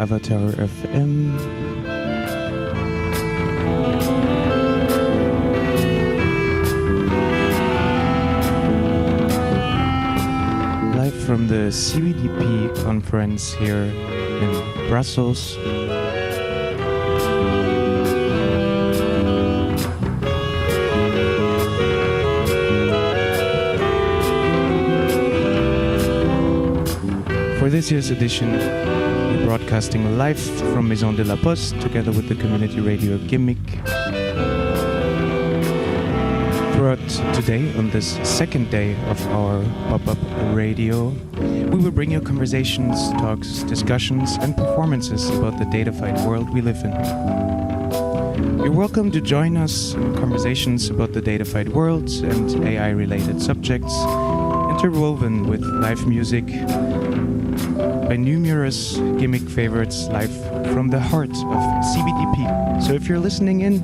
Avatar FM. Live from the CPDP conference here in Brussels. For this year's edition, we're broadcasting live from Maison de la Poste together with the community radio GIMIC. Throughout today, on this second day of our pop-up radio, we will bring you conversations, talks, discussions and performances about the datafied world we live in. You're welcome to join us in conversations about the datafied world and AI-related subjects, interwoven with live music by numerous GIMIC favorites live from the heart of CPDP. So if you're listening in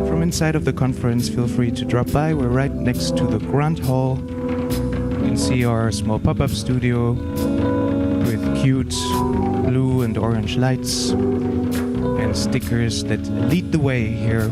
from inside of the conference, feel free to drop by. We're right next to the Grand Hall. You can see our small pop-up studio with cute blue and orange lights and stickers that lead the way here.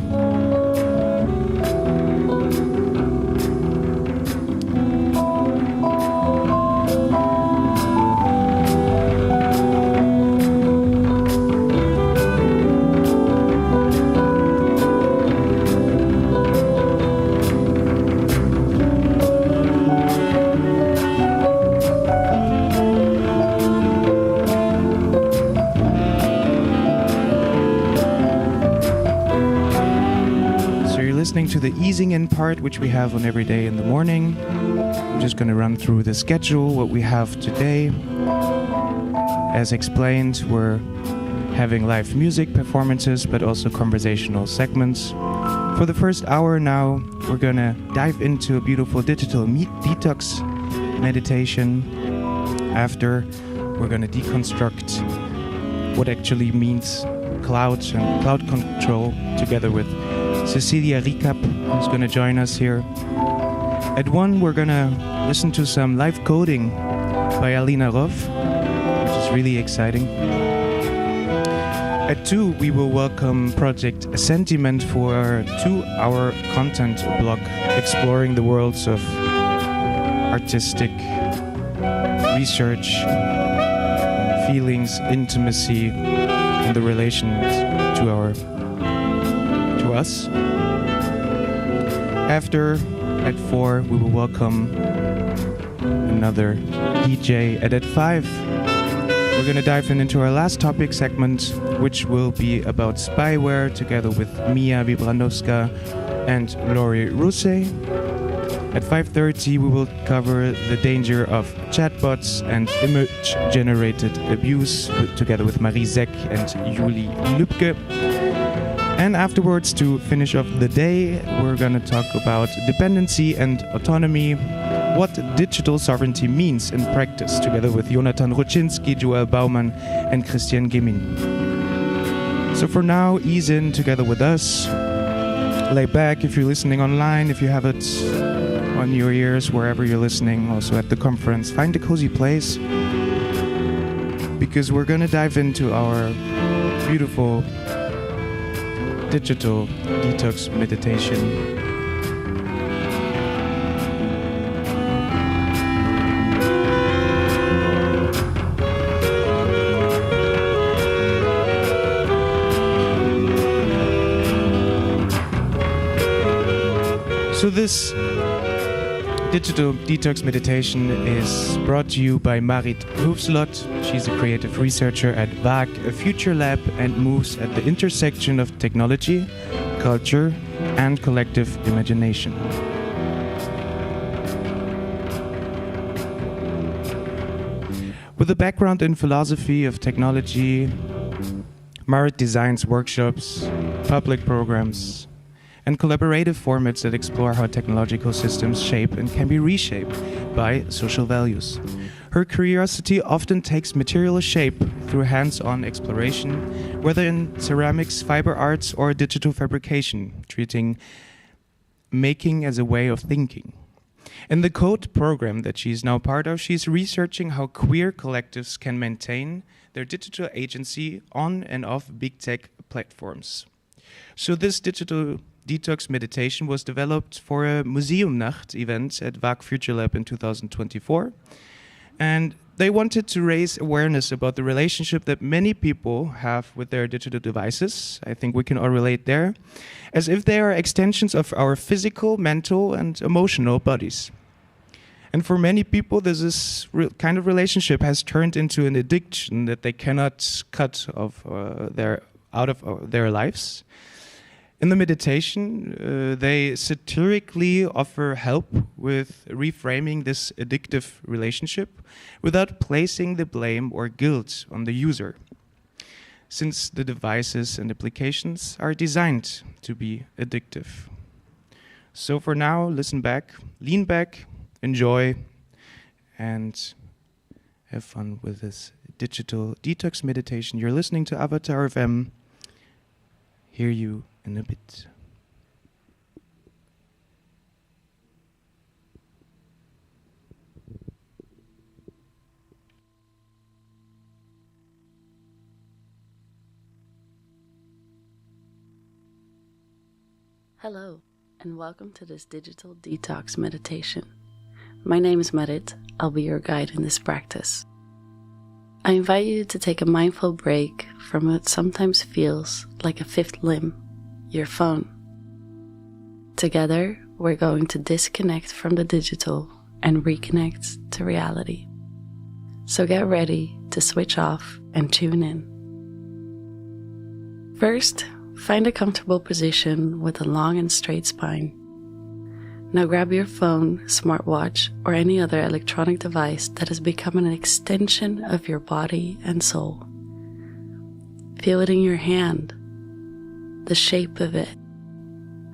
To the easing in part, which we have on every day in the morning. I'm just going to run through the schedule, what we have today. As explained, we're having live music performances, but also conversational segments. For the first hour now, we're going to dive into a beautiful digital detox meditation. After, we're going to deconstruct what actually means cloud and cloud control together with Cecilia Rikap, who's going to join us here. At 1, we're going to listen to some live coding by Alina Rov, which is really exciting. At 2, we will welcome Project Sentiment for a 2-hour content block exploring the worlds of artistic research, feelings, intimacy, and the relation to us. After, at 4, we will welcome another DJ. At 5, we're going to dive into our last topic segment, which will be about spyware, together with Mia Vibrandowska and Laurie Rousset. At 5:30, we will cover the danger of chatbots and image-generated abuse, together with Marie Zeck and Julie Lübke. And afterwards, to finish off the day, we're going to talk about dependency and autonomy, what digital sovereignty means in practice, together with Jonathan Ruczynski, Joel Baumann, and Christian Gemin. So for now, ease in together with us. Lay back if you're listening online, if you have it on your ears, wherever you're listening, also at the conference. Find a cozy place, because we're going to dive into our beautiful digital detox meditation. So this digital detox meditation is brought to you by Marit Hoefsloot. She's a creative researcher at VAG, a future lab, and moves at the intersection of technology, culture, and collective imagination. With a background in philosophy of technology, Marit designs workshops, public programs, and collaborative formats that explore how technological systems shape and can be reshaped by social values. Her curiosity often takes material shape through hands-on exploration, whether in ceramics, fiber arts, or digital fabrication, treating making as a way of thinking. In the Code program that she's now part of, she's researching how queer collectives can maintain their digital agency on and off big tech platforms. So this digital detox meditation was developed for a Museumnacht event at WAG Future Lab in 2024. And they wanted to raise awareness about the relationship that many people have with their digital devices. I think we can all relate there, as if they are extensions of our physical, mental, and emotional bodies. And for many people, this kind of relationship has turned into an addiction that they cannot cut out of their lives. In the meditation, they satirically offer help with reframing this addictive relationship without placing the blame or guilt on the user, since the devices and applications are designed to be addictive. So for now, listen back, lean back, enjoy, and have fun with this digital detox meditation. You're listening to Avatar FM. Hear you in a bit. Hello, and welcome to this digital detox meditation. My name is Marit. I'll be your guide in this practice. I invite you to take a mindful break from what sometimes feels like a fifth limb, your phone. Together, we're going to disconnect from the digital and reconnect to reality. So get ready to switch off and tune in. First, find a comfortable position with a long and straight spine. Now grab your phone, smartwatch, or any other electronic device that has become an extension of your body and soul. Feel it in your hand, the shape of it,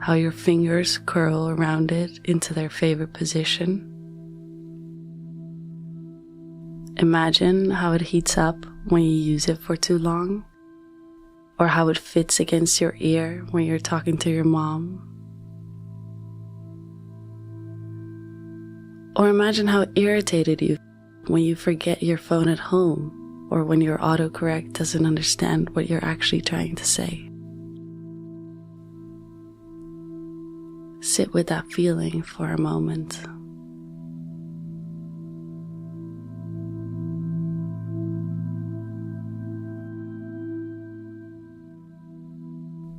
how your fingers curl around it into their favorite position. Imagine how it heats up when you use it for too long, or how it fits against your ear when you're talking to your mom. Or imagine how it irritated you when you forget your phone at home, or when your autocorrect doesn't understand what you're actually trying to say. Sit with that feeling for a moment.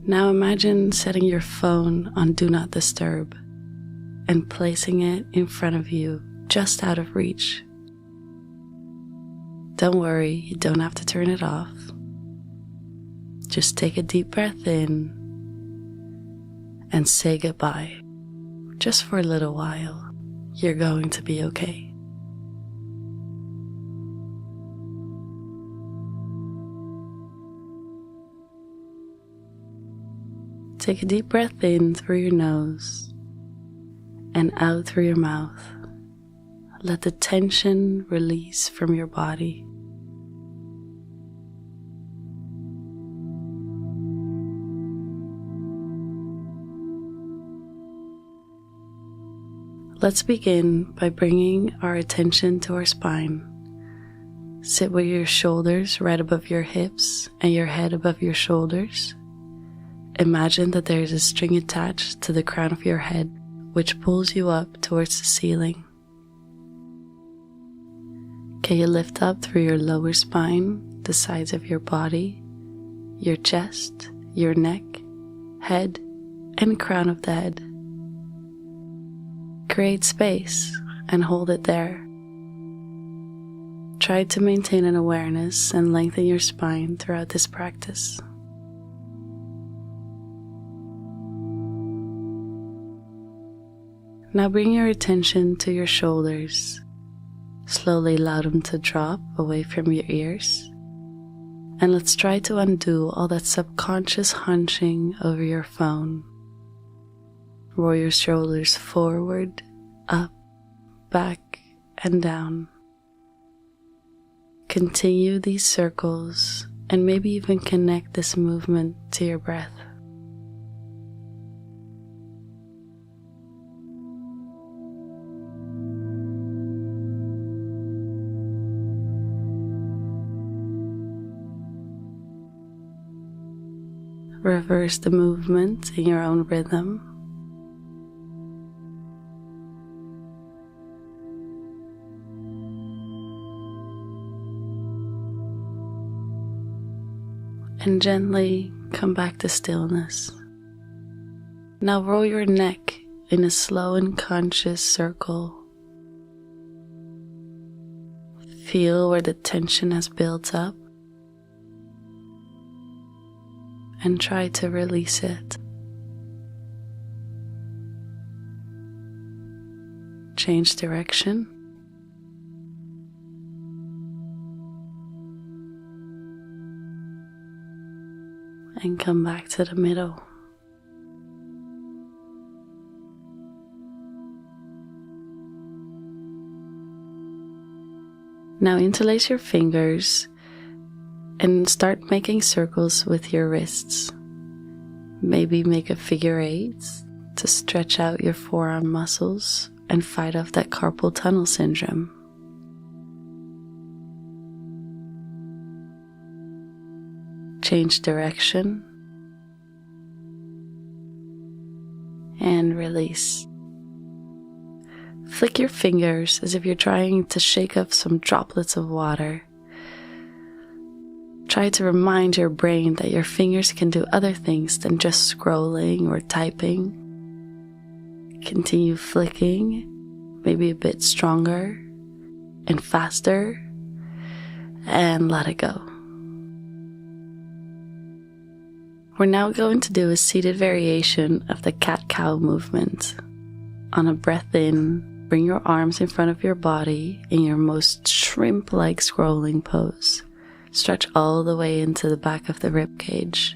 Now imagine setting your phone on Do Not Disturb and placing it in front of you, just out of reach. Don't worry, you don't have to turn it off. Just take a deep breath in and say goodbye. Just for a little while, you're going to be okay. Take a deep breath in through your nose and out through your mouth. Let the tension release from your body. Let's begin by bringing our attention to our spine. Sit with your shoulders right above your hips and your head above your shoulders. Imagine that there is a string attached to the crown of your head, which pulls you up towards the ceiling. Can you lift up through your lower spine, the sides of your body, your chest, your neck, head, and crown of the head? Create space and hold it there. Try to maintain an awareness and lengthen your spine throughout this practice. Now bring your attention to your shoulders. Slowly allow them to drop away from your ears. And let's try to undo all that subconscious hunching over your phone. Roll your shoulders forward, up, back, and down. Continue these circles and maybe even connect this movement to your breath. reverse the movement in your own rhythm. And gently come back to stillness. Now roll your neck in a slow and conscious circle. Feel where the tension has built up and try to release it. Change direction. And come back to the middle. Now interlace your fingers and start making circles with your wrists. Maybe make a figure 8 to stretch out your forearm muscles and fight off that carpal tunnel syndrome. Change direction and release. Flick your fingers as if you're trying to shake up some droplets of water. Try to remind your brain that your fingers can do other things than just scrolling or typing. Continue flicking, maybe a bit stronger and faster, and let it go. We're now going to do a seated variation of the cat-cow movement. On a breath in, bring your arms in front of your body in your most shrimp-like scrolling pose. Stretch all the way into the back of the rib cage.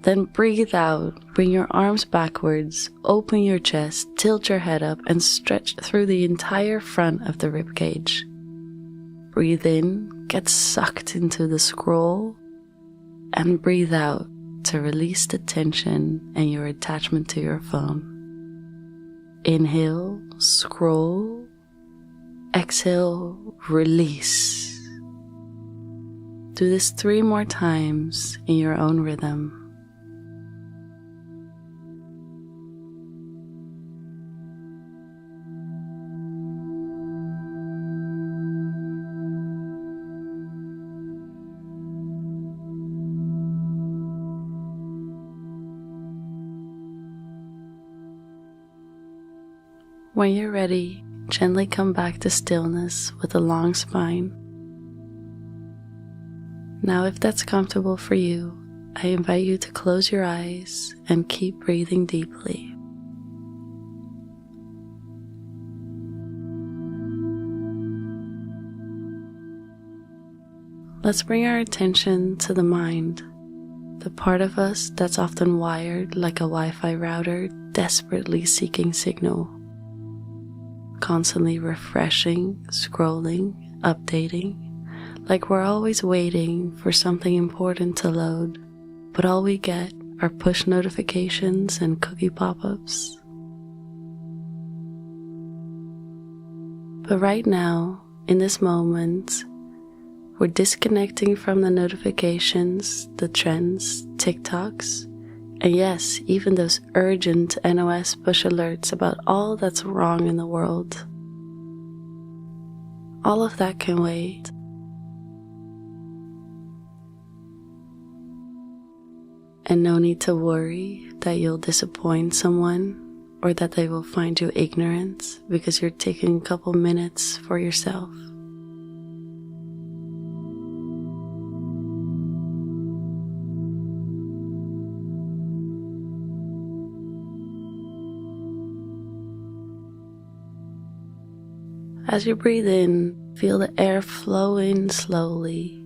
Then breathe out, bring your arms backwards, open your chest, tilt your head up, and stretch through the entire front of the rib cage. Breathe in, get sucked into the scroll, and breathe out to release the tension and your attachment to your phone. Inhale, scroll. Exhale, release. Do this 3 more times in your own rhythm. When you're ready, gently come back to stillness with a long spine. Now, if that's comfortable for you, I invite you to close your eyes and keep breathing deeply. Let's bring our attention to the mind, the part of us that's often wired like a Wi-Fi router, desperately seeking signal. Constantly refreshing, scrolling, updating, like we're always waiting for something important to load, but all we get are push notifications and cookie pop-ups. But right now, in this moment, we're disconnecting from the notifications, the trends, TikToks, and yes, even those urgent NOS push alerts about all that's wrong in the world. All of that can wait. And no need to worry that you'll disappoint someone or that they will find you ignorant because you're taking a couple minutes for yourself. As you breathe in, feel the air flow in slowly,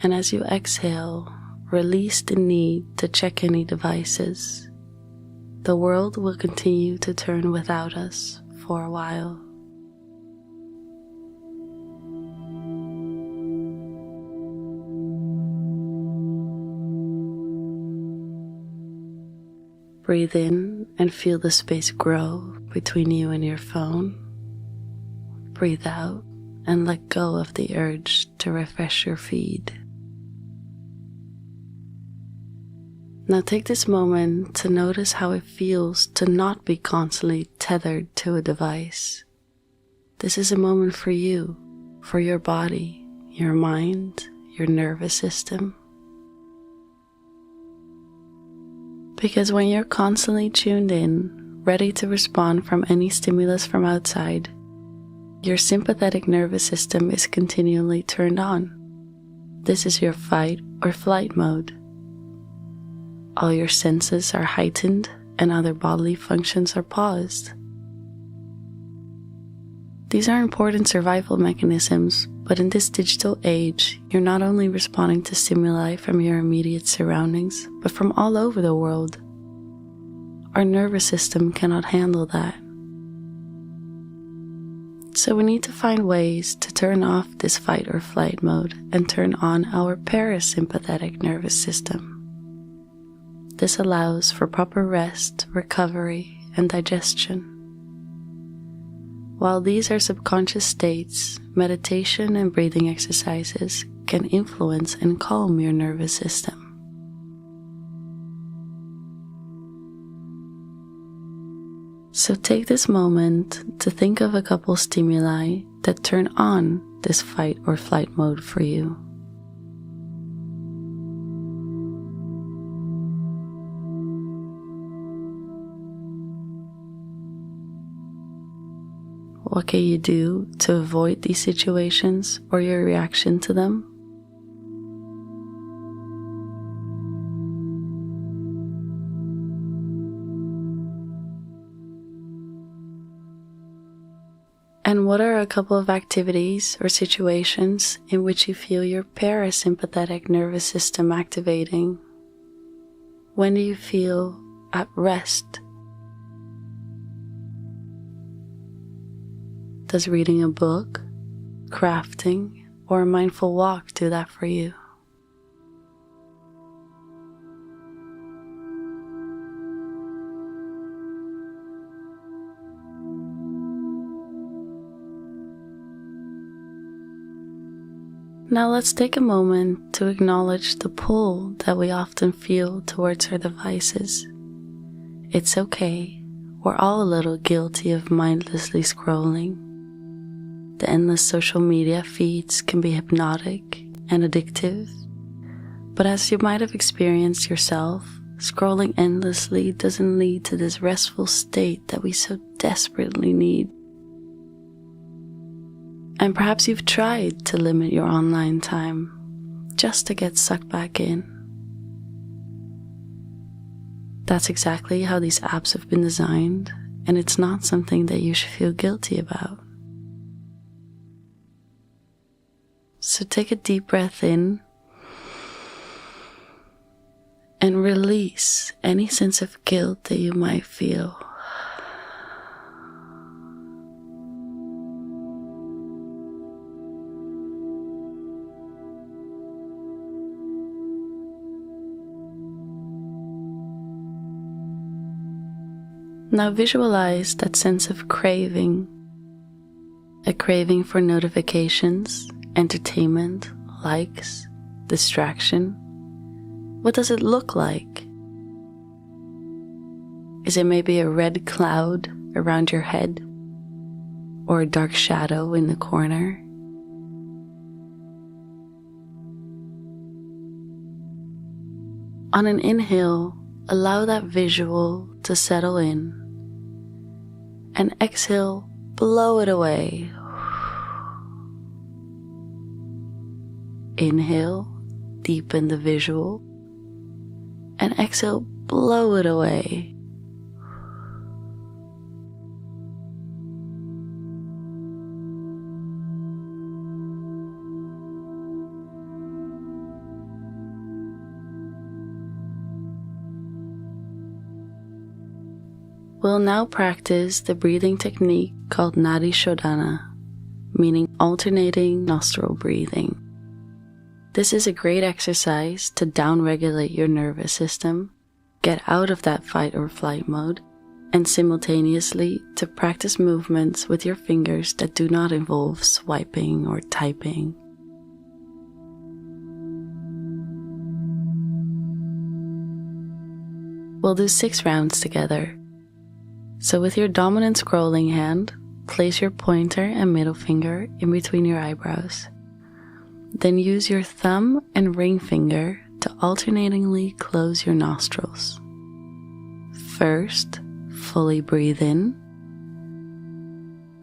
and as you exhale, release the need to check any devices. The world will continue to turn without us for a while. Breathe in and feel the space grow between you and your phone. Breathe out and let go of the urge to refresh your feed. Now take this moment to notice how it feels to not be constantly tethered to a device. This is a moment for you, for your body, your mind, your nervous system. Because when you're constantly tuned in, ready to respond from any stimulus from outside, your sympathetic nervous system is continually turned on. This is your fight or flight mode. All your senses are heightened and other bodily functions are paused. These are important survival mechanisms, but in this digital age, you're not only responding to stimuli from your immediate surroundings, but from all over the world. Our nervous system cannot handle that. So we need to find ways to turn off this fight or flight mode and turn on our parasympathetic nervous system. This allows for proper rest, recovery, and digestion. While these are subconscious states, meditation and breathing exercises can influence and calm your nervous system. So take this moment to think of a couple stimuli that turn on this fight or flight mode for you. What can you do to avoid these situations or your reaction to them? And what are a couple of activities or situations in which you feel your parasympathetic nervous system activating? When do you feel at rest? Does reading a book, crafting, or a mindful walk do that for you? Now let's take a moment to acknowledge the pull that we often feel towards our devices. It's okay, we're all a little guilty of mindlessly scrolling. The endless social media feeds can be hypnotic and addictive, but as you might have experienced yourself, scrolling endlessly doesn't lead to this restful state that we so desperately need. And perhaps you've tried to limit your online time just to get sucked back in. That's exactly how these apps have been designed, and it's not something that you should feel guilty about. So take a deep breath in and release any sense of guilt that you might feel. Now visualize that sense of craving, a craving for notifications, entertainment, likes, distraction. What does it look like? Is it maybe a red cloud around your head or a dark shadow in the corner? On an inhale, allow that visual to settle in, and exhale, blow it away. Inhale, deepen the visual, and exhale, blow it away. We'll now practice the breathing technique called Nadi Shodhana, meaning alternating nostril breathing. This is a great exercise to downregulate your nervous system, get out of that fight or flight mode, and simultaneously to practice movements with your fingers that do not involve swiping or typing. We'll do 6 rounds together. So with your dominant scrolling hand, place your pointer and middle finger in between your eyebrows. Then use your thumb and ring finger to alternatingly close your nostrils. First, fully breathe in.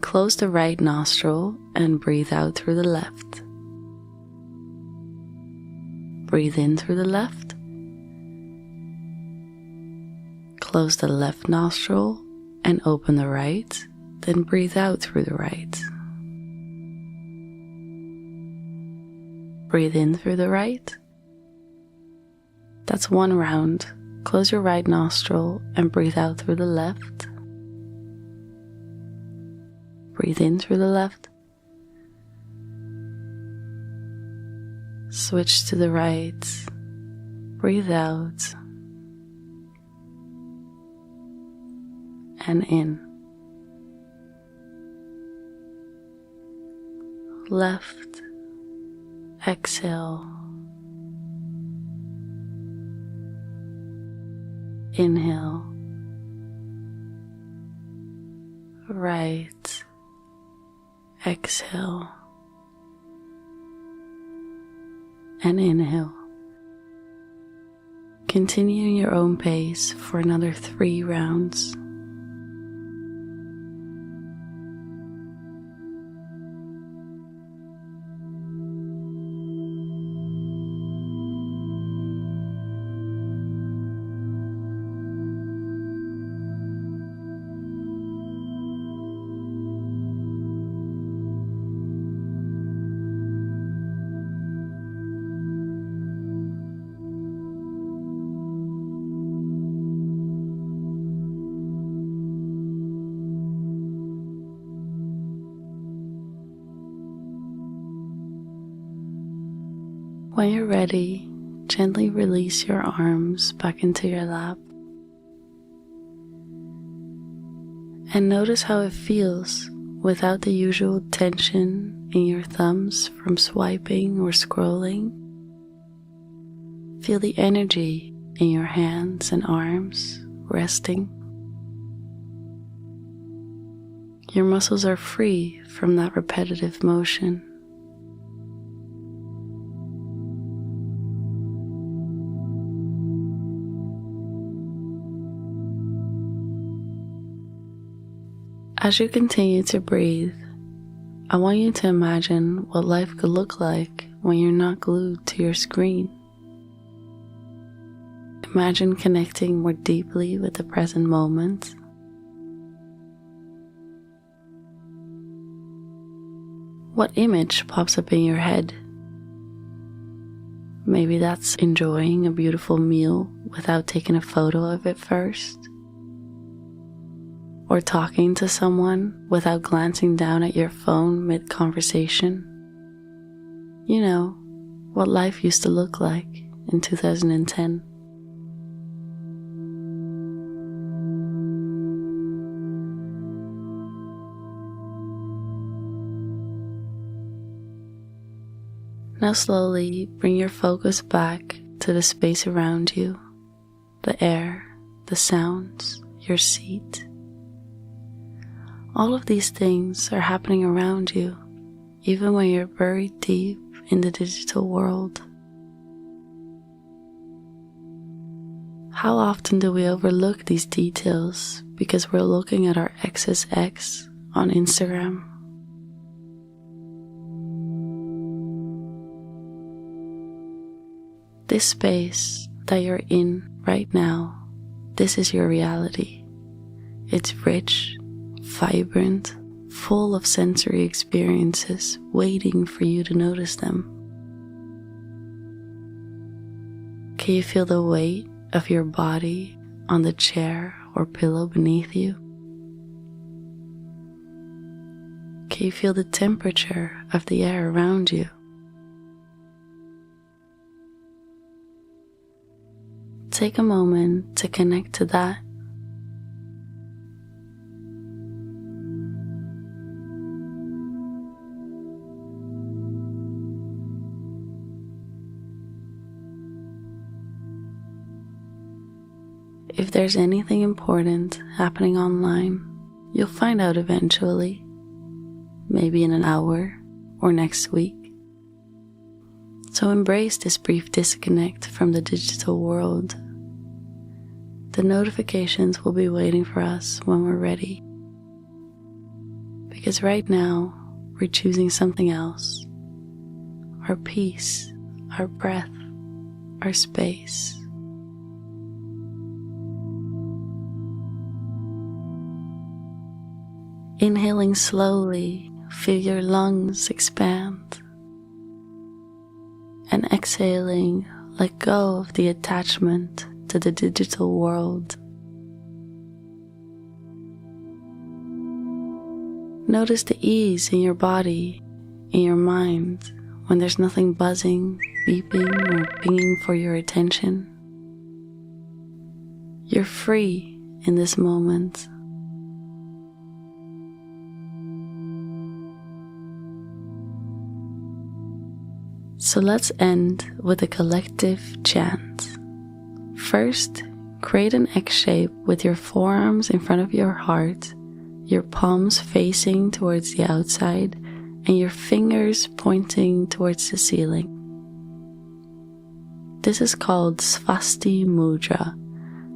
Close the right nostril and breathe out through the left. Breathe in through the left. Close the left nostril and open the right, then breathe out through the right. Breathe in through the right. That's 1 round. Close your right nostril and breathe out through the left. Breathe in through the left. Switch to the right. Breathe out. And in. Left. Exhale. Inhale. Right. Exhale. And inhale. Continue your own pace for another 3 rounds. When you're ready, gently release your arms back into your lap and notice how it feels without the usual tension in your thumbs from swiping or scrolling. Feel the energy in your hands and arms resting. Your muscles are free from that repetitive motion. As you continue to breathe, I want you to imagine what life could look like when you're not glued to your screen. Imagine connecting more deeply with the present moment. What image pops up in your head? Maybe that's enjoying a beautiful meal without taking a photo of it first. Or talking to someone without glancing down at your phone mid-conversation. You know, what life used to look like in 2010. Now slowly bring your focus back to the space around you, the air, the sounds, your seat. All of these things are happening around you, even when you're buried deep in the digital world. How often do we overlook these details because we're looking at our ex's ex on Instagram? This space that you're in right now, this is your reality. It's rich, vibrant, full of sensory experiences waiting for you to notice them. Can you feel the weight of your body on the chair or pillow beneath you? Can you feel the temperature of the air around you? Take a moment to connect to that. if there's anything important happening online, you'll find out eventually, maybe in an hour or next week. So embrace this brief disconnect from the digital world. The notifications will be waiting for us when we're ready. Because right now, we're choosing something else. Our peace, our breath, our space. Inhaling slowly, feel your lungs expand. And exhaling, let go of the attachment to the digital world. Notice the ease in your body, in your mind, when there's nothing buzzing, beeping, or pinging for your attention. You're free in this moment. So let's end with a collective chant. First, create an X shape with your forearms in front of your heart, your palms facing towards the outside, and your fingers pointing towards the ceiling. This is called Svasti Mudra,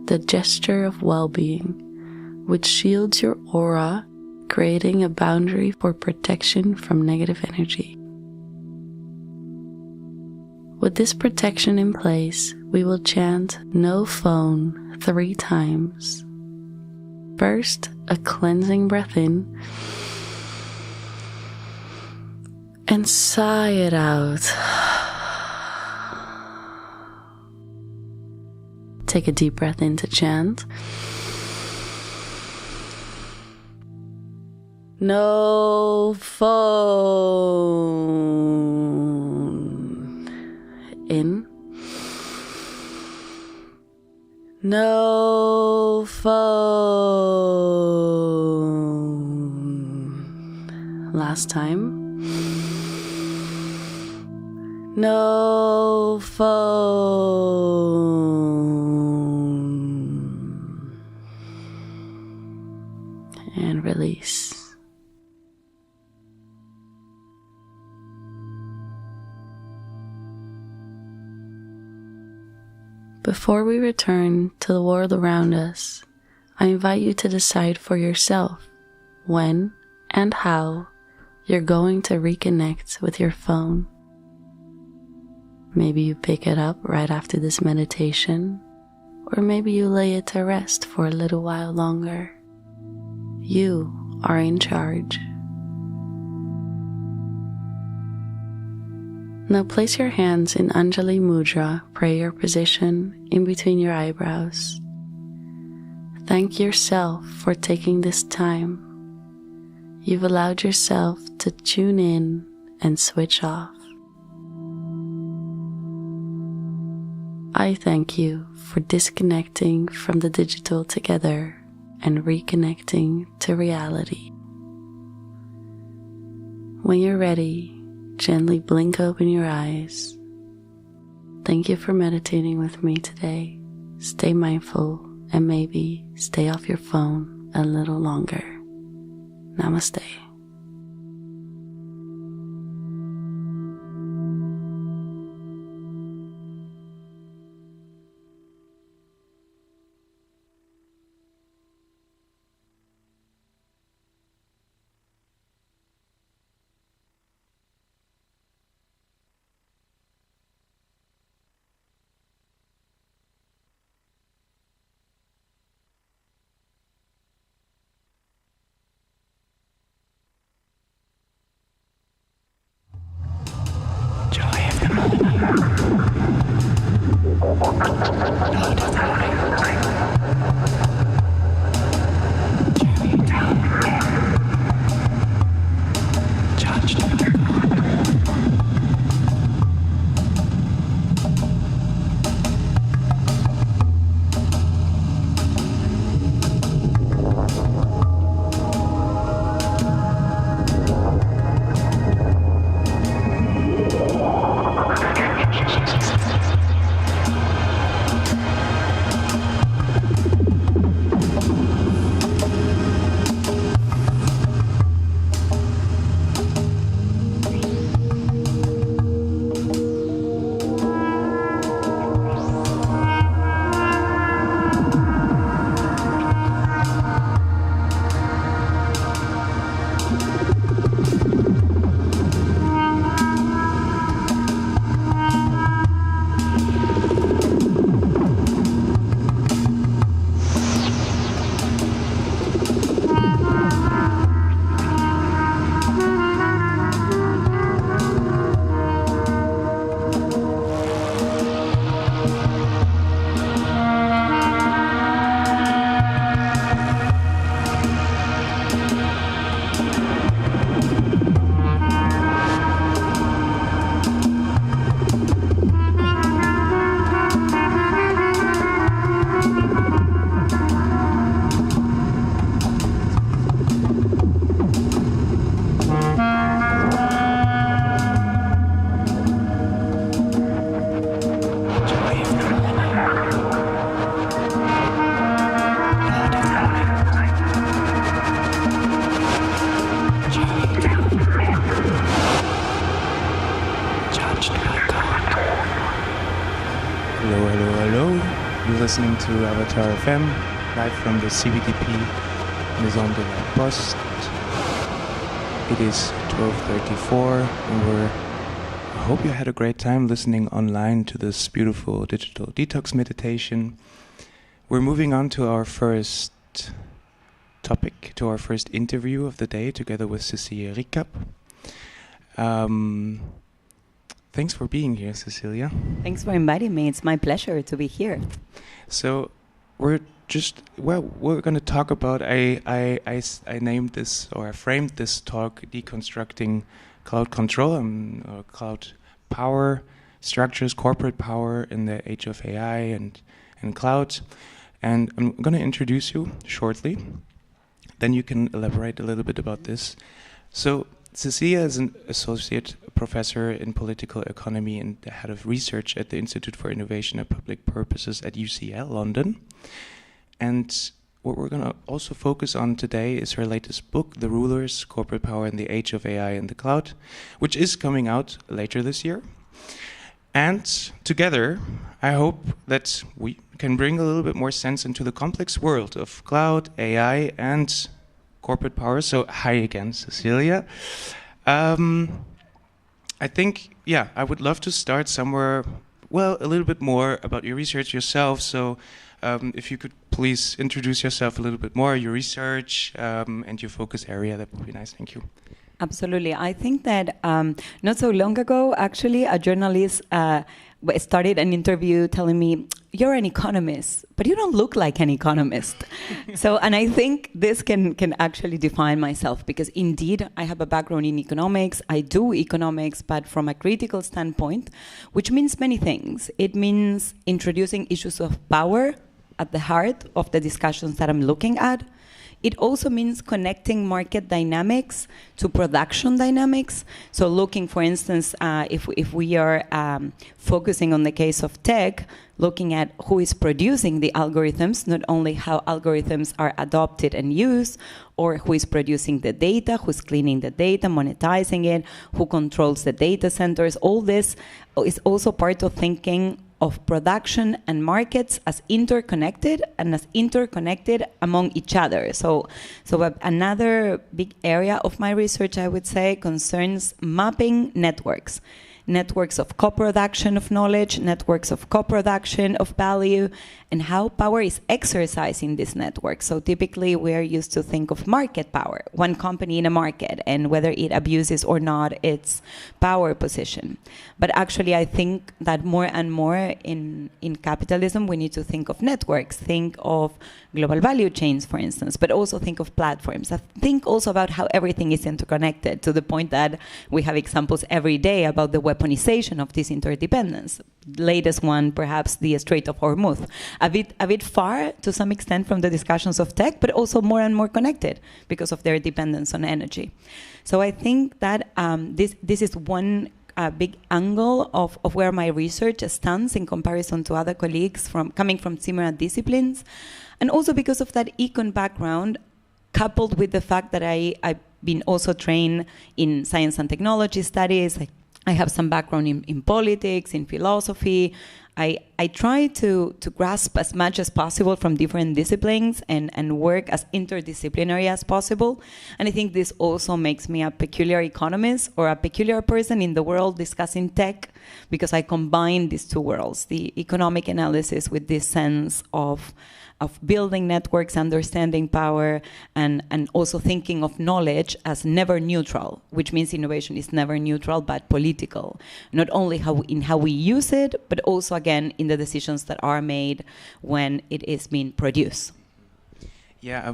the gesture of well-being, which shields your aura, creating a boundary for protection from negative energy. With this protection in place, we will chant "No Phone" 3 times. First, a cleansing breath in, and sigh it out. Take a deep breath in to chant. No phone. In. No phone. Last time. No phone. And release. Before we return to the world around us, I invite you to decide for yourself when and how you're going to reconnect with your phone. Maybe you pick it up right after this meditation, or maybe you lay it to rest for a little while longer. You are in charge. Now place your hands in Anjali Mudra, prayer position, in between your eyebrows. Thank yourself for taking this time. You've allowed yourself to tune in and switch off. I thank you for disconnecting from the digital together and reconnecting to reality. When you're ready, gently blink open your eyes. Thank you for meditating with me today. Stay mindful and maybe stay off your phone a little longer. Namaste. listening to Avatar FM, live from the CPDP Maison de la Poste. It is 12:34, and I hope you had a great time listening online to this beautiful digital detox meditation. We're moving on to our first topic, to our first interview of the day, together with Cecilia Rikap. Thanks for being here, Cecilia. Thanks for inviting me. It's my pleasure to be here. So we're going to talk about, I named this, or I framed this talk, Deconstructing Cloud Control and Cloud Power Structures, Corporate Power in the Age of AI and Cloud. And I'm going to introduce you shortly. Then you can elaborate a little bit about this. So Cecilia is an associate professor in political economy and the head of research at the Institute for Innovation and Public Purposes at UCL London. And what we're going to also focus on today is her latest book, The Rulers, Corporate Power in the Age of AI and the Cloud, which is coming out later this year. And together, I hope that we can bring a little bit more sense into the complex world of cloud, AI, and corporate power. So hi again, Cecilia. I think, I would love to start somewhere, a little bit more about your research yourself. So if you could please introduce yourself a little bit more, your research and your focus area, that would be nice. Thank you. Absolutely. I think that not so long ago, actually, a journalist started an interview telling me, "You're an economist, but you don't look like an economist." And I think this can actually define myself, because indeed I have a background in economics. I do economics, but from a critical standpoint, which means many things. It means introducing issues of power at the heart of the discussions that I'm looking at. It also means connecting market dynamics to production dynamics. So looking, for instance, if we are focusing on the case of tech, looking at who is producing the algorithms, not only how algorithms are adopted and used, or who is producing the data, who's cleaning the data, monetizing it, who controls the data centers. All this is also part of thinking of production and markets as interconnected and as interconnected among each other. So another big area of my research, I would say, concerns mapping networks. Networks of co-production of knowledge, networks of co-production of value, and how power is exercised in this network. So typically we're used to think of market power, one company in a market, and whether it abuses or not its power position. But actually I think that more and more in capitalism we need to think of networks, think of global value chains, for instance, but also think of platforms. I think also about how everything is interconnected, to the point that we have examples every day about the weaponization of this interdependence. Latest one, perhaps the Strait of Hormuz. A bit far to some extent from the discussions of tech, but also more and more connected because of their dependence on energy. So I think that this is one big angle of where my research stands in comparison to other colleagues coming from similar disciplines. And also because of that econ background, coupled with the fact that I've been also trained in science and technology studies. I have some background in politics, in philosophy. I try to grasp as much as possible from different disciplines and work as interdisciplinary as possible. And I think this also makes me a peculiar economist, or a peculiar person in the world discussing tech, because I combine these two worlds, the economic analysis with this sense of building networks, understanding power, and also thinking of knowledge as never neutral, which means innovation is never neutral but political. Not only in how we use it, but also, again, in the decisions that are made when it is being produced. Yeah,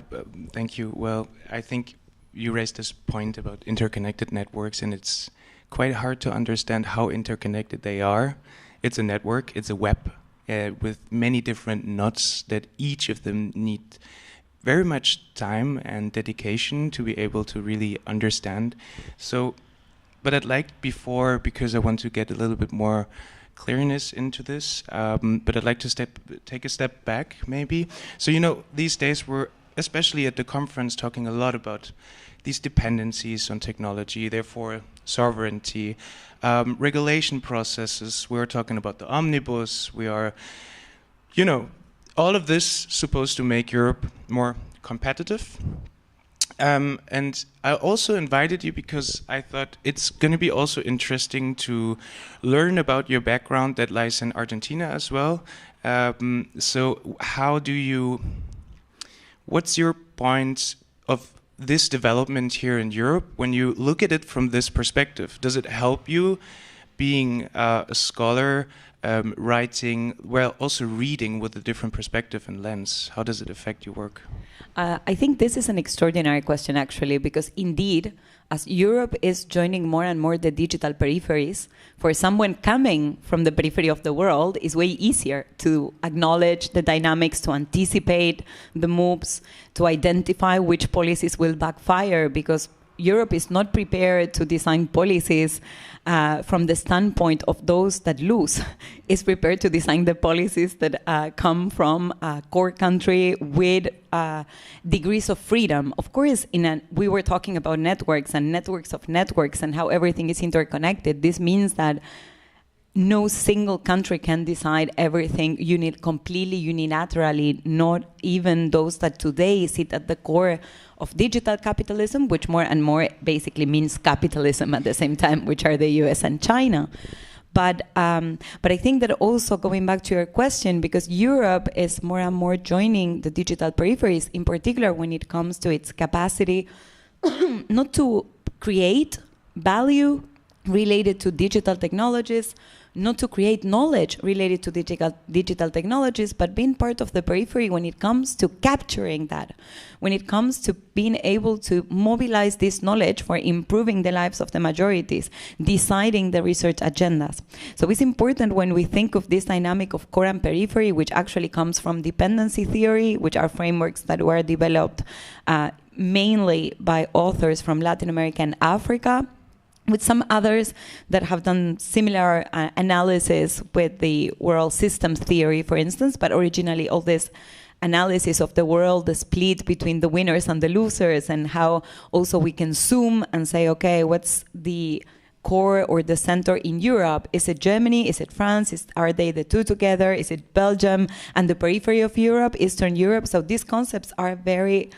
thank you. Well, I think you raised this point about interconnected networks, and it's quite hard to understand how interconnected they are. It's a network, it's a web, with many different nodes that each of them need very much time and dedication to be able to really understand. So, but I'd like before, because I want to get a little bit more clearness into this, but I'd like to take a step back maybe. So, these days we're, especially at the conference, talking a lot about these dependencies on technology, therefore sovereignty, regulation processes. We're talking about the omnibus. We are, all of this supposed to make Europe more competitive. And I also invited you because I thought it's going to be also interesting to learn about your background that lies in Argentina as well. So what's your point of this development here in Europe when you look at it from this perspective? Does it help you being a scholar, writing, well, also reading with a different perspective and lens? How does it affect your work? I think this is an extraordinary question, actually, because indeed, as Europe is joining more and more the digital peripheries, for someone coming from the periphery of the world, it's way easier to acknowledge the dynamics, to anticipate the moves, to identify which policies will backfire, because Europe is not prepared to design policies from the standpoint of those that lose. It's prepared to design the policies that come from a core country with degrees of freedom. Of course, we were talking about networks and networks of networks and how everything is interconnected. This means that no single country can decide everything completely unilaterally, not even those that today sit at the core of digital capitalism, which more and more basically means capitalism at the same time, which are the US and China. But I think that also going back to your question, because Europe is more and more joining the digital peripheries, in particular when it comes to its capacity not to create value related to digital technologies, not to create knowledge related to digital technologies, but being part of the periphery when it comes to capturing that, when it comes to being able to mobilize this knowledge for improving the lives of the majorities, deciding the research agendas. So it's important when we think of this dynamic of core and periphery, which actually comes from dependency theory, which are frameworks that were developed mainly by authors from Latin America and Africa, with some others that have done similar analysis with the world systems theory, for instance, but originally all this analysis of the world, the split between the winners and the losers, and how also we can zoom and say, okay, what's the core or the center in Europe? Is it Germany? Is it France? Are they the two together? Is it Belgium and the periphery of Europe, Eastern Europe? So these concepts are very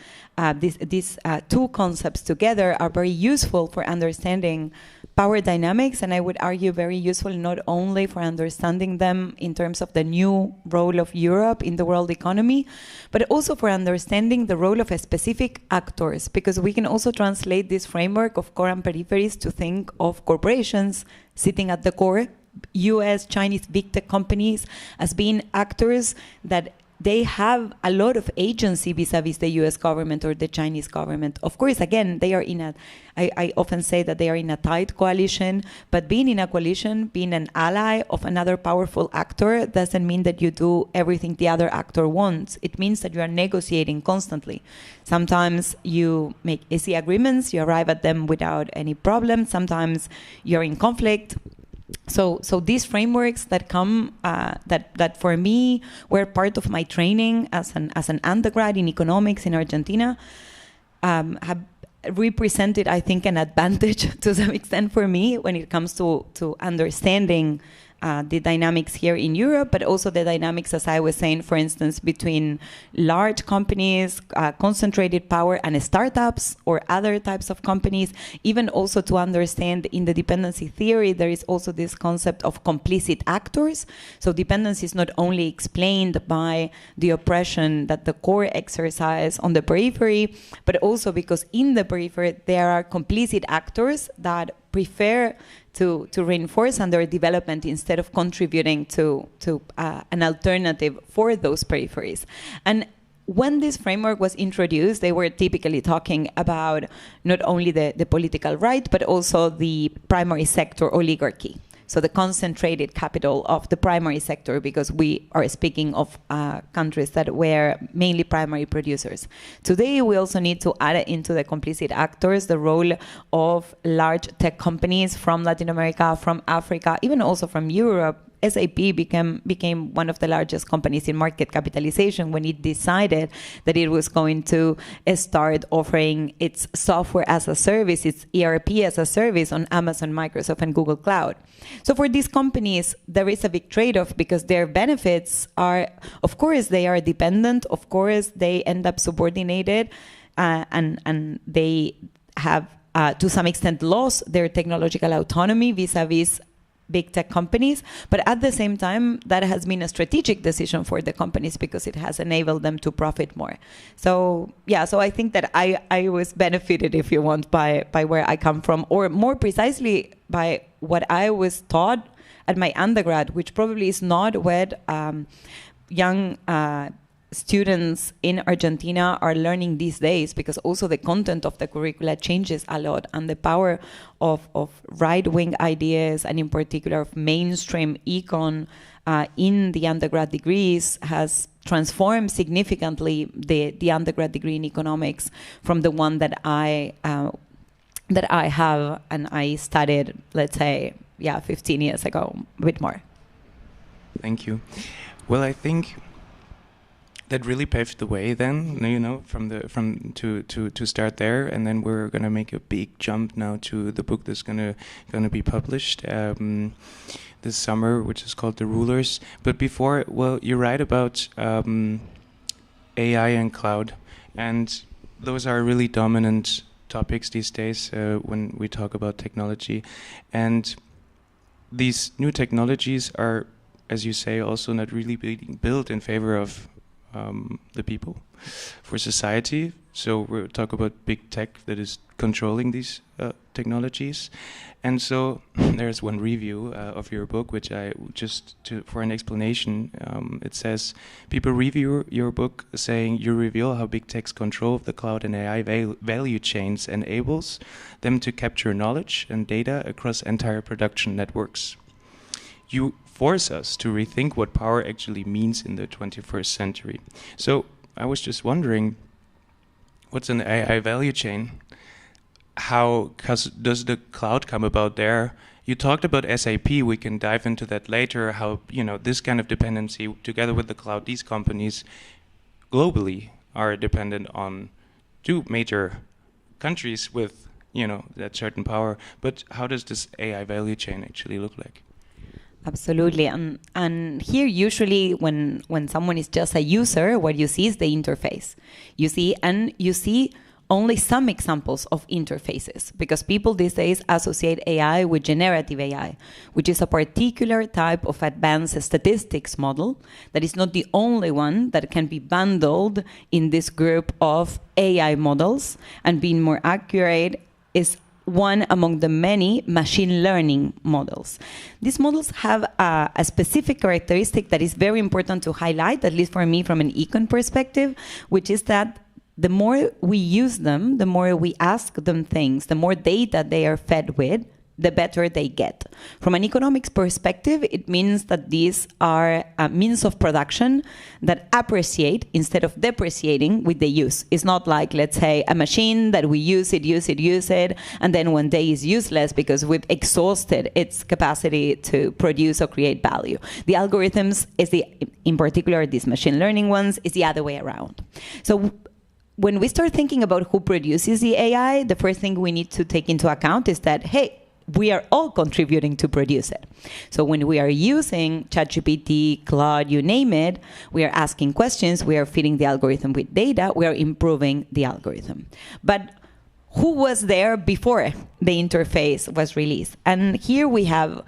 these two concepts together are very useful for understanding power dynamics, and I would argue very useful not only for understanding them in terms of the new role of Europe in the world economy, but also for understanding the role of specific actors, because we can also translate this framework of core and peripheries to think of corporations sitting at the core, US, Chinese big tech companies, as being actors that they have a lot of agency vis-a-vis the US government or the Chinese government. Of course, again, they are I often say that they are in a tight coalition, but being in a coalition, being an ally of another powerful actor doesn't mean that you do everything the other actor wants. It means that you are negotiating constantly. Sometimes you make easy agreements, you arrive at them without any problem. Sometimes you're in conflict. So these frameworks that come that for me were part of my training as an undergrad in economics in Argentina have represented, I think, an advantage to some extent for me when it comes to understanding the dynamics here in Europe, but also the dynamics, as I was saying, for instance, between large companies, concentrated power, and startups or other types of companies. Even also to understand in the dependency theory, there is also this concept of complicit actors. So dependency is not only explained by the oppression that the core exercise on the periphery, but also because in the periphery there are complicit actors that prefer to reinforce their development instead of contributing to an alternative for those peripheries. And when this framework was introduced, they were typically talking about not only the political right, but also the primary sector oligarchy. So the concentrated capital of the primary sector, because we are speaking of countries that were mainly primary producers. Today, we also need to add into the complicit actors the role of large tech companies from Latin America, from Africa, even also from Europe, SAP became one of the largest companies in market capitalization when it decided that it was going to start offering its software as a service, its ERP as a service on Amazon, Microsoft, and Google Cloud. So for these companies, there is a big trade-off because their benefits are, of course, they are dependent. Of course, they end up subordinated, and they have, to some extent, lost their technological autonomy vis-a-vis big tech companies, but at the same time, that has been a strategic decision for the companies because it has enabled them to profit more. So yeah, so I think that I was benefited, if you want, by where I come from, or more precisely by what I was taught at my undergrad, which probably is not what young students in Argentina are learning these days, because also the content of the curricula changes a lot, and the power of right-wing ideas, and in particular of mainstream econ in the undergrad degrees, has transformed significantly the undergrad degree in economics from the one that I have and I studied, let's say, 15 years ago, a bit more. Thank you. Well, I think that really paved the way then, to start there, and then we're gonna make a big jump now to the book that's gonna be published this summer, which is called The Rulers. But before, well, you write about AI and cloud, and those are really dominant topics these days when we talk about technology. And these new technologies are, as you say, also not really being built in favor of the people, for society. So we'll talk about big tech that is controlling these technologies. And so there's one review of your book, which I for an explanation, it says, people review your book saying you reveal how big tech's control of the cloud and AI value chains enables them to capture knowledge and data across entire production networks. You force us to rethink what power actually means in the 21st century. So I was just wondering, what's an AI value chain? How does the cloud come about there? You talked about SAP, we can dive into that later, how this kind of dependency, together with the cloud, these companies globally are dependent on two major countries with that certain power. But how does this AI value chain actually look like? Absolutely. And here usually when someone is just a user, what you see is the interface. You see only some examples of interfaces, because people these days associate AI with generative AI, which is a particular type of advanced statistics model that is not the only one that can be bundled in this group of AI models, and being more accurate is one among the many machine learning models. These models have a specific characteristic that is very important to highlight, at least for me from an econ perspective, which is that the more we use them, the more we ask them things, the more data they are fed with, the better they get. From an economics perspective, it means that these are means of production that appreciate instead of depreciating with the use. It's not like, let's say, a machine that we use it, and then one day is useless because we've exhausted its capacity to produce or create value. The algorithms, in particular these machine learning ones, is the other way around. So when we start thinking about who produces the AI, the first thing we need to take into account is that, hey, we are all contributing to produce it. So when we are using ChatGPT, Claude, you name it, we are asking questions, we are feeding the algorithm with data, we are improving the algorithm. But who was there before the interface was released? And here we have,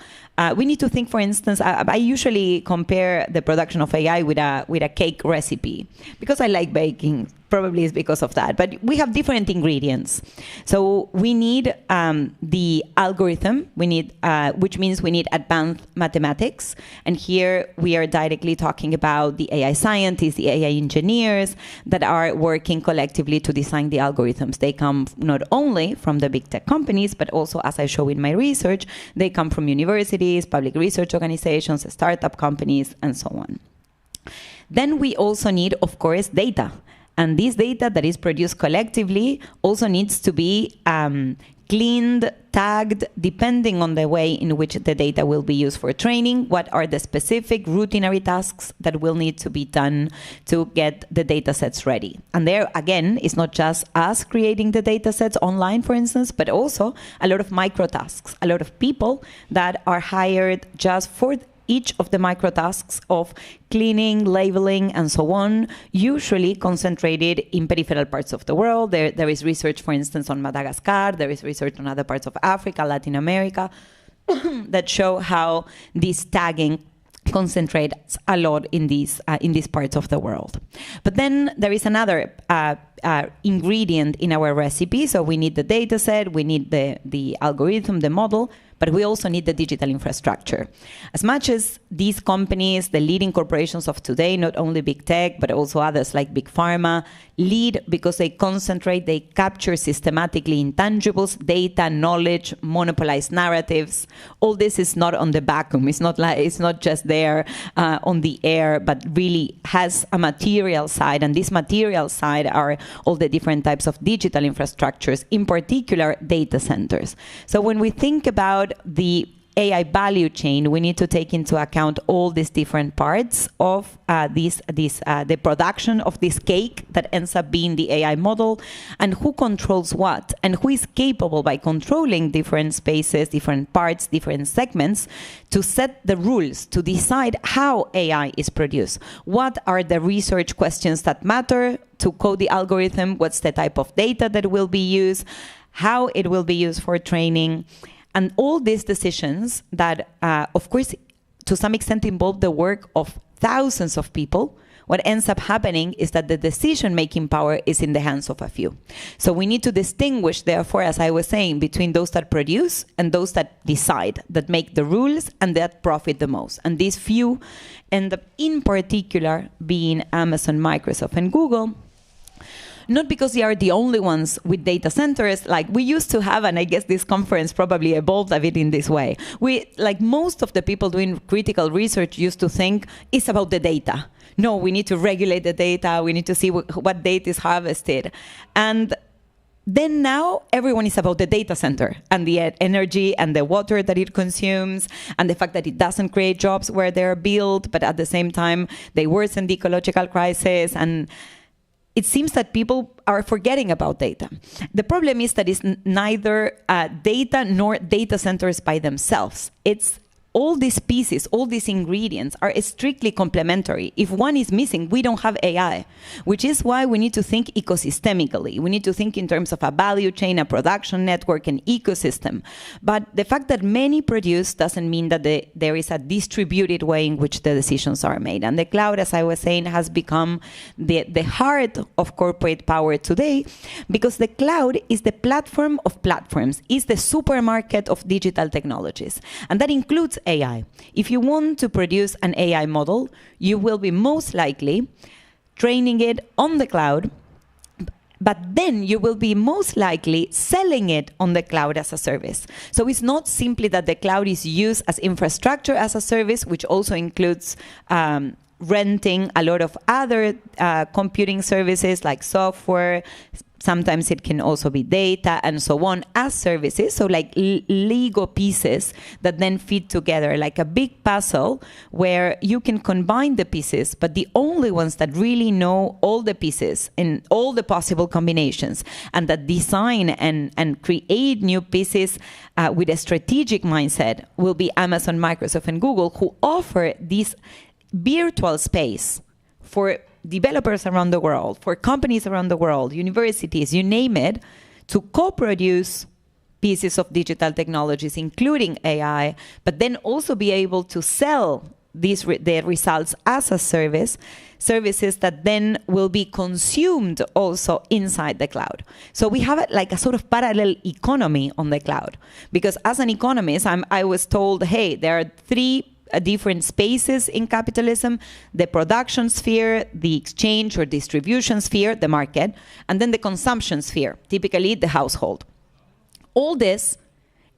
we need to think, for instance, I usually compare the production of AI with a cake recipe, because I like baking. Probably is because of that. But we have different ingredients. So we need the algorithm, which means we need advanced mathematics. And here we are directly talking about the AI scientists, the AI engineers that are working collectively to design the algorithms. They come not only from the big tech companies, but also, as I show in my research, they come from universities, public research organizations, startup companies, and so on. Then we also need, of course, data. And this data that is produced collectively also needs to be cleaned, tagged depending on the way in which the data will be used for training, what are the specific routinary tasks that will need to be done to get the data sets ready. And there, again, it's not just us creating the data sets online, for instance, but also a lot of micro tasks, a lot of people that are hired just for each of the micro tasks of cleaning, labeling, and so on, usually concentrated in peripheral parts of the world. There is research, for instance, on Madagascar. There is research on other parts of Africa, Latin America, that show how this tagging concentrates a lot in these parts of the world. But then there is another ingredient in our recipe. So we need the data set, we need the algorithm, the model, but we also need the digital infrastructure. As much as these companies, the leading corporations of today, not only big tech, but also others like big pharma, lead because they concentrate, they capture systematically intangibles, data, knowledge, monopolized narratives. All this is not on the vacuum. It's not just there on the air, but really has a material side. And this material side are all the different types of digital infrastructures, in particular data centers. So when we think about the AI value chain, we need to take into account all these different parts of the production of this cake that ends up being the AI model, and who controls what, and who is capable by controlling different spaces, different parts, different segments, to set the rules, to decide how AI is produced. What are the research questions that matter to code the algorithm? What's the type of data that will be used? How it will be used for training? And all these decisions that, of course, to some extent involve the work of thousands of people, what ends up happening is that the decision-making power is in the hands of a few. So we need to distinguish, therefore, as I was saying, between those that produce and those that decide, that make the rules and that profit the most. And these few end up, in particular, being Amazon, Microsoft, and Google, not because they are the only ones with data centers. Like we used to have, and I guess this conference probably evolved a bit in this way. Like most of the people doing critical research used to think it's about the data. No, we need to regulate the data. We need to see what data is harvested. And then now everyone is about the data center and the energy and the water that it consumes and the fact that it doesn't create jobs where they're built, but at the same time, they worsen the ecological crisis. And it seems that people are forgetting about data. The problem is that it's neither data nor data centers by themselves. It's all these pieces, all these ingredients are strictly complementary. If one is missing, we don't have AI, which is why we need to think ecosystemically. We need to think in terms of a value chain, a production network, an ecosystem. But the fact that many produce doesn't mean that there is a distributed way in which the decisions are made. And the cloud, as I was saying, has become the heart of corporate power today, because the cloud is the platform of platforms, is the supermarket of digital technologies. And that includes AI. If you want to produce an AI model, you will be most likely training it on the cloud, but then you will be most likely selling it on the cloud as a service. So it's not simply that the cloud is used as infrastructure as a service, which also includes renting a lot of other computing services like software. Sometimes it can also be data and so on as services. So like Lego pieces that then fit together like a big puzzle where you can combine the pieces, but the only ones that really know all the pieces in all the possible combinations and that design and create new pieces with a strategic mindset will be Amazon, Microsoft, and Google, who offer this virtual space for developers around the world, for companies around the world, universities, you name it, to co-produce pieces of digital technologies, including AI, but then also be able to sell their results as a service, services that then will be consumed also inside the cloud. So we have like a sort of parallel economy on the cloud. Because as an economist, I was told, hey, there are three different spaces in capitalism: the production sphere, the exchange or distribution sphere, the market, and then the consumption sphere, typically the household. All this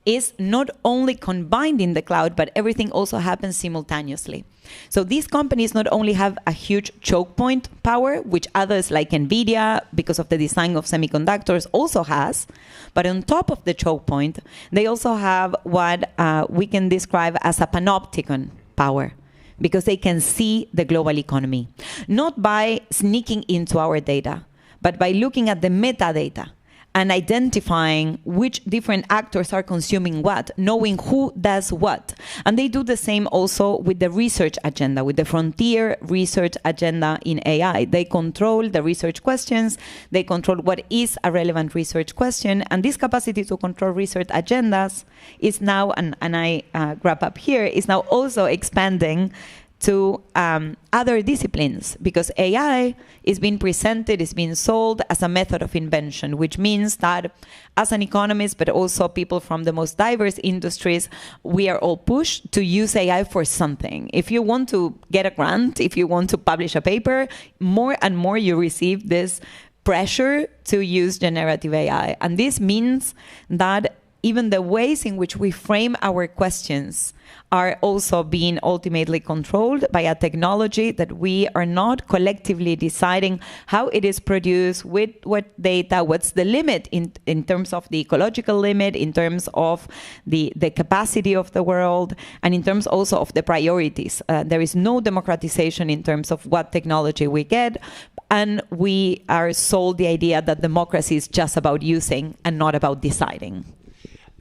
is not only combined in the cloud, but everything also happens simultaneously. So these companies not only have a huge choke point power, which others like NVIDIA, because of the design of semiconductors, also has, but on top of the choke point, they also have what we can describe as a panopticon power, because they can see the global economy, not by sneaking into our data, but by looking at the metadata and identifying which different actors are consuming what, knowing who does what. And they do the same also with the research agenda, with the frontier research agenda in AI. They control the research questions, they control what is a relevant research question, and this capacity to control research agendas is now, and I wrap up here, is now also expanding to other disciplines, because AI is being presented, is being sold as a method of invention, which means that as an economist, but also people from the most diverse industries, we are all pushed to use AI for something. If you want to get a grant, if you want to publish a paper, more and more you receive this pressure to use generative AI. And this means that even the ways in which we frame our questions are also being ultimately controlled by a technology that we are not collectively deciding how it is produced, with what data, what's the limit in terms of the ecological limit, in terms of the capacity of the world, and in terms also of the priorities. There is no democratization in terms of what technology we get, and we are sold the idea that democracy is just about using and not about deciding.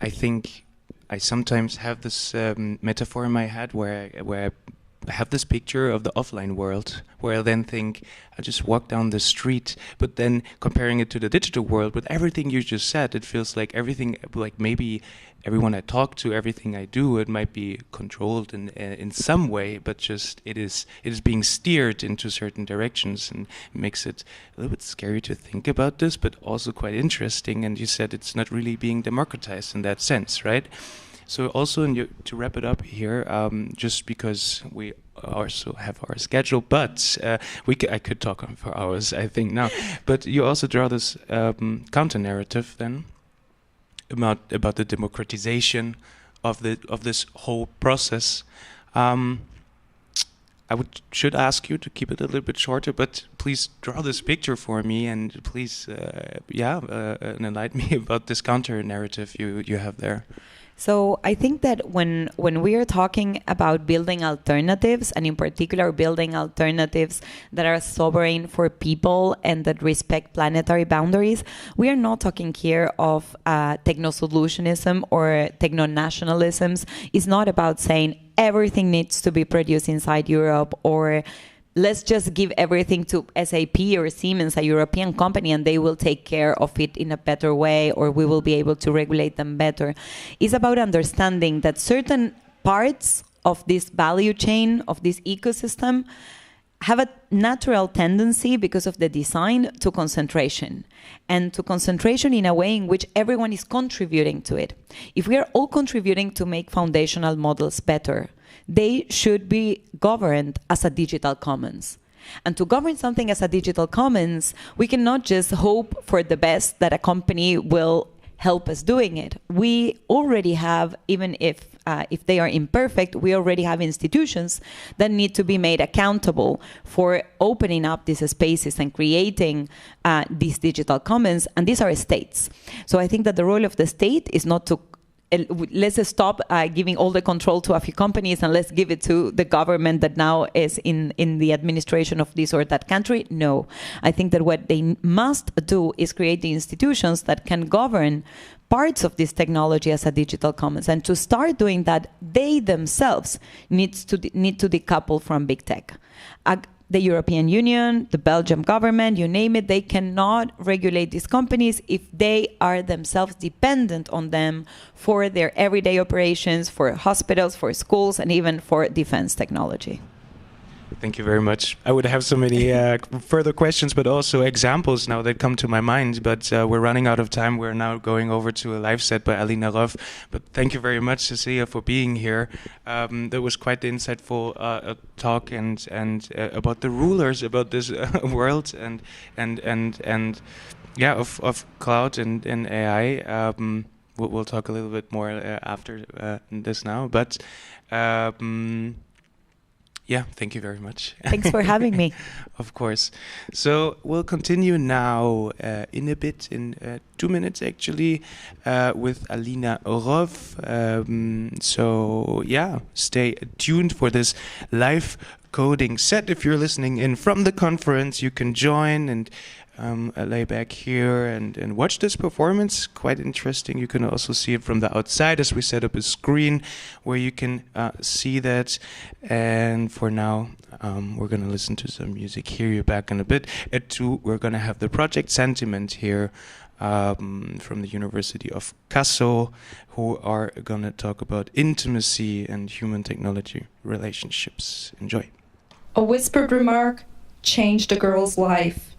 I think I sometimes have this metaphor in my head where I have this picture of the offline world, where I then think, I just walk down the street, but then comparing it to the digital world, with everything you just said, it feels like everything, like maybe everyone I talk to, everything I do, it might be controlled in some way, but just it is being steered into certain directions, and makes it a little bit scary to think about this, but also quite interesting. And you said it's not really being democratized in that sense, right? So also, to wrap it up here, just because we also have our schedule, but I could talk on for hours, I think now. But you also draw this counter narrative then about the democratization of this whole process. I should ask you to keep it a little bit shorter, but please draw this picture for me, and please, enlighten me about this counter narrative you have there. So I think that when we are talking about building alternatives, and in particular building alternatives that are sovereign for people and that respect planetary boundaries, we are not talking here of techno-solutionism or techno-nationalisms. It's not about saying everything needs to be produced inside Europe, or let's just give everything to SAP or Siemens, a European company, and they will take care of it in a better way, or we will be able to regulate them better. It's about understanding that certain parts of this value chain, of this ecosystem, have a natural tendency, because of the design, to concentration. And to concentration in a way in which everyone is contributing to it. If we are all contributing to make foundational models better, they should be governed as a digital commons. And to govern something as a digital commons, we cannot just hope for the best that a company will help us doing it. We already have, even if they are imperfect, we already have institutions that need to be made accountable for opening up these spaces and creating these digital commons, and these are states. So I think that the role of the state is not to let's stop giving all the control to a few companies and let's give it to the government that now is in the administration of this or that country. No, I think that what they must do is create the institutions that can govern parts of this technology as a digital commons. And to start doing that, they themselves need to decouple from big tech. The European Union, the Belgian government, you name it, they cannot regulate these companies if they are themselves dependent on them for their everyday operations, for hospitals, for schools, and even for defense technology. Thank you very much. I would have so many further questions, but also examples now that come to my mind. But we're running out of time. We're now going over to a live set by Alina Ruff. But thank you very much, Cecilia, for being here. That was quite the insightful talk and about the rulers about this world and of cloud and AI. We'll talk a little bit more after this now, but. Yeah, thank you very much. Thanks for having me. Of course. So we'll continue now in a bit, in 2 minutes actually, with Alina Orov. So yeah, stay tuned for this live coding set. If you're listening in from the conference, you can join and lay back here and watch this performance. Quite interesting. You can also see it from the outside as we set up a screen where you can see that. And for now, we're going to listen to some music. Hear you back in a bit. At 2, we're going to have the Project Sentiment here from the University of Kassel, who are going to talk about intimacy and human technology relationships. Enjoy. A whispered remark changed a girl's life.